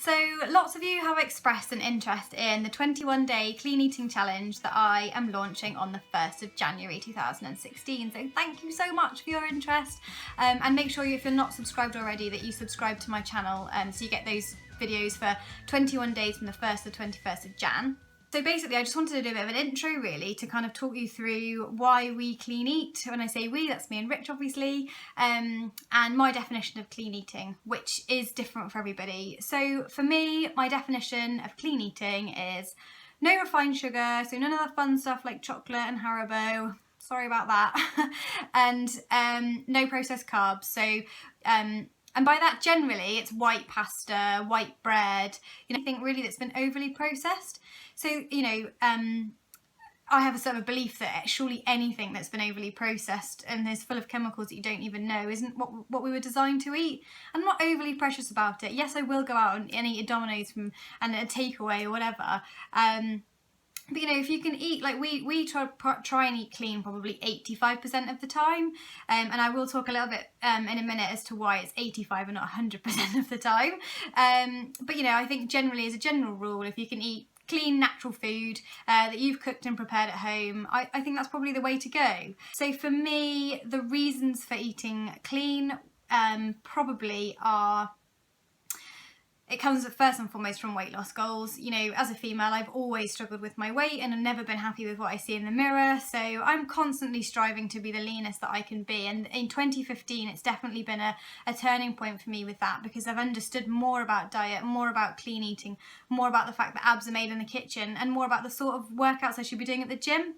So lots of you have expressed an interest in the 21-day clean eating challenge that I am launching on the 1st of January 2016. So thank you so much for your interest, and make sure if you're not subscribed already that you subscribe to my channel so you get those videos for 21 days from the 1st to the 21st of Jan. So basically, I just wanted to do a bit of an intro really to kind of talk you through why we clean eat. When I say we, that's me and Rich obviously, and my definition of clean eating, which is different for everybody. So for me, my definition of clean eating is no refined sugar, so none of the fun stuff like chocolate and Haribo, sorry about that, and no processed carbs. So and by that generally it's white pasta, white bread, anything really that's been overly processed. So, I have a sort of belief that surely anything that's been overly processed and is full of chemicals that you don't even know isn't what we were designed to eat. I'm not overly precious about it. Yes, I will go out and eat a Domino's and a takeaway or whatever. But if you can eat, like we try and eat clean probably 85% of the time, and I will talk a little bit in a minute as to why it's 85 and not 100% of the time. But I think generally, as a general rule, if you can eat clean, natural food that you've cooked and prepared at home, I think that's probably the way to go. So for me, the reasons for eating clean probably are, it comes first and foremost from weight loss goals. As a female, I've always struggled with my weight and I've never been happy with what I see in the mirror. So I'm constantly striving to be the leanest that I can be. And in 2015, it's definitely been a turning point for me with that, because I've understood more about diet, more about clean eating, more about the fact that abs are made in the kitchen, and more about the sort of workouts I should be doing at the gym.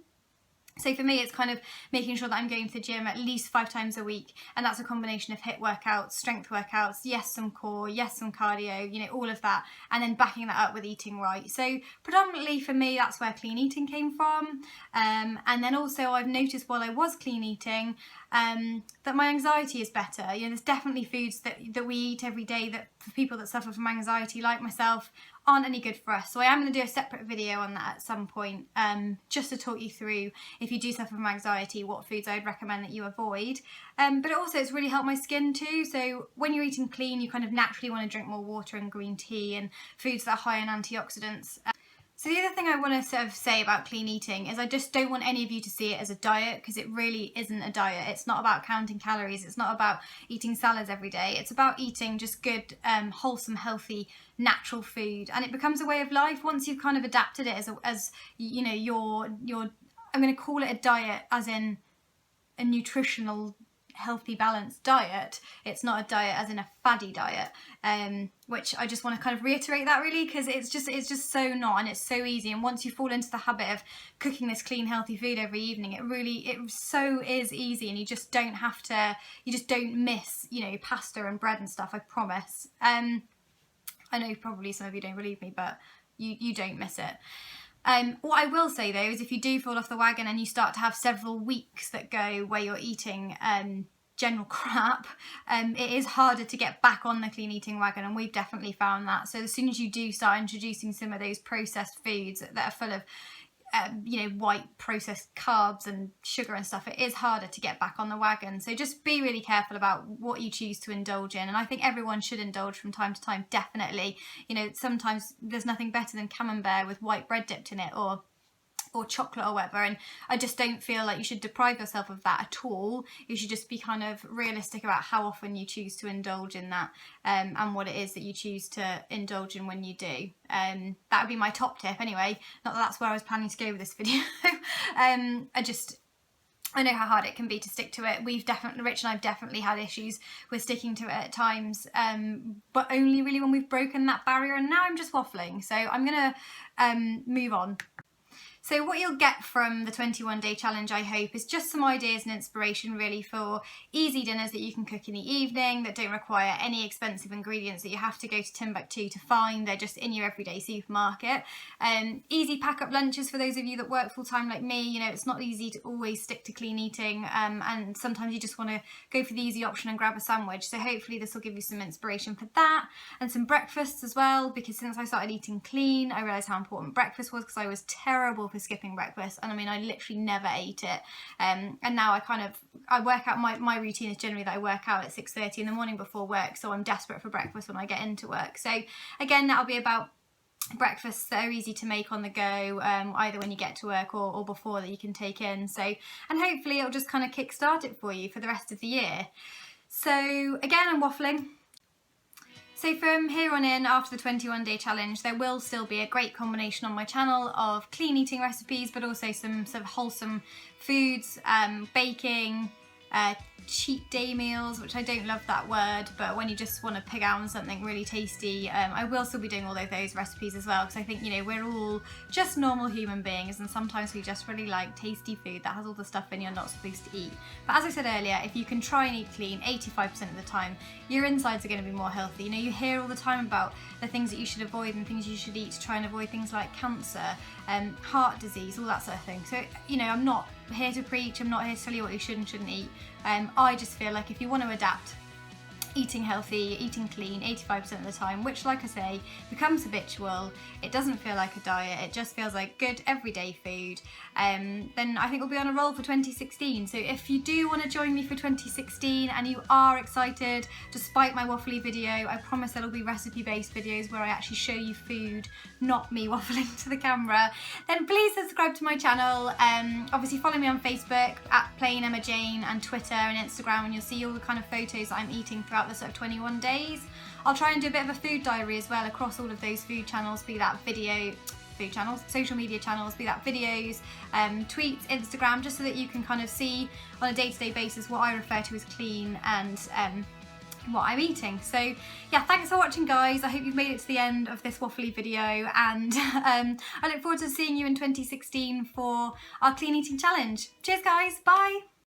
So for me, it's kind of making sure that I'm going to the gym at least 5 times a week, and that's a combination of HIIT workouts, strength workouts, yes, some core, yes, some cardio, all of that, and then backing that up with eating right. So predominantly for me, that's where clean eating came from. And then also I've noticed while I was clean eating that my anxiety is better. There's definitely foods that we eat every day that for people that suffer from anxiety like myself aren't any good for us. So I am going to do a separate video on that at some point, just to talk you through, if you do suffer from anxiety, what foods I would recommend that you avoid. But it's really helped my skin too. So when you're eating clean, you kind of naturally want to drink more water and green tea and foods that are high in antioxidants. So the other thing I want to sort of say about clean eating is I just don't want any of you to see it as a diet, because it really isn't a diet. It's not about counting calories. It's not about eating salads every day. It's about eating just good, wholesome, healthy, natural food. And it becomes a way of life once you've kind of adapted it as your I'm going to call it a diet as in a nutritional, healthy, balanced diet. It's not a diet as in a faddy diet, which I just want to kind of reiterate that really, because it's just so not, and it's so easy. And once you fall into the habit of cooking this clean, healthy food every evening, it so is easy, and you just don't have to, you just don't miss pasta and bread and stuff, I promise. I know probably some of you don't believe me, but you don't miss it. What I will say though is, if you do fall off the wagon and you start to have several weeks that go where you're eating general crap, it is harder to get back on the clean eating wagon, and we've definitely found that. So as soon as you do start introducing some of those processed foods that are full of white processed carbs and sugar and stuff, it is harder to get back on the wagon. So just be really careful about what you choose to indulge in, and I think everyone should indulge from time to time, definitely. Sometimes there's nothing better than camembert with white bread dipped in it, or chocolate or whatever, and I just don't feel like you should deprive yourself of that at all. You should just be kind of realistic about how often you choose to indulge in that, and what it is that you choose to indulge in when you do. That would be my top tip anyway, not that that's where I was planning to go with this video. I know how hard it can be to stick to it. Rich and I've definitely had issues with sticking to it at times, but only really when we've broken that barrier, and now I'm just waffling, so I'm gonna move on. So what you'll get from the 21-day challenge, I hope, is just some ideas and inspiration really for easy dinners that you can cook in the evening that don't require any expensive ingredients that you have to go to Timbuktu to find. They're just in your everyday supermarket. Easy pack-up lunches for those of you that work full-time like me. It's not easy to always stick to clean eating, and sometimes you just want to go for the easy option and grab a sandwich. So hopefully this will give you some inspiration for that, and some breakfasts as well, because since I started eating clean, I realised how important breakfast was, because I was terrible for with skipping breakfast, and I mean I literally never ate it, and now I work out, my routine is generally that I work out at 6:30 in the morning before work, so I'm desperate for breakfast when I get into work. So again, that'll be about breakfasts that are easy to make on the go, either when you get to work or before, that you can take in. So, and hopefully it'll just kind of kickstart it for you for the rest of the year. So again, I'm waffling. So from here on in, after the 21-day challenge, there will still be a great combination on my channel of clean eating recipes, but also some sort of wholesome foods, baking, cheat day meals, which I don't love that word, but when you just want to pig out on something really tasty, I will still be doing all of those recipes as well, because I think, you know, we're all just normal human beings, and sometimes we just really like tasty food that has all the stuff in you're not supposed to eat. But as I said earlier, if you can try and eat clean 85% of the time, your insides are going to be more healthy. You know, you hear all the time about the things that you should avoid and things you should eat to try and avoid things like cancer, heart disease, all that sort of thing. So, you know, I'm not here to preach, I'm not here to tell you what you should and shouldn't eat. I just feel like if you want to adapt eating healthy, eating clean 85% of the time, which, like I say, becomes habitual, it doesn't feel like a diet, it just feels like good everyday food, then I think we'll be on a roll for 2016. So if you do want to join me for 2016 and you are excited, despite my waffly video, I promise there'll be recipe-based videos where I actually show you food, not me waffling to the camera, then please subscribe to my channel. Obviously follow me on Facebook at Plain Emma Jane, and Twitter and Instagram, and you'll see all the kind of photos that I'm eating throughout the sort of 21 days. I'll try and do a bit of a food diary as well across all of those food channels, be that food channels, social media channels, be that videos, tweets, Instagram, just so that you can kind of see on a day-to-day basis what I refer to as clean and what I'm eating. So yeah, thanks for watching, guys. I hope you've made it to the end of this waffly video, and I look forward to seeing you in 2016 for our clean eating challenge. Cheers guys, bye.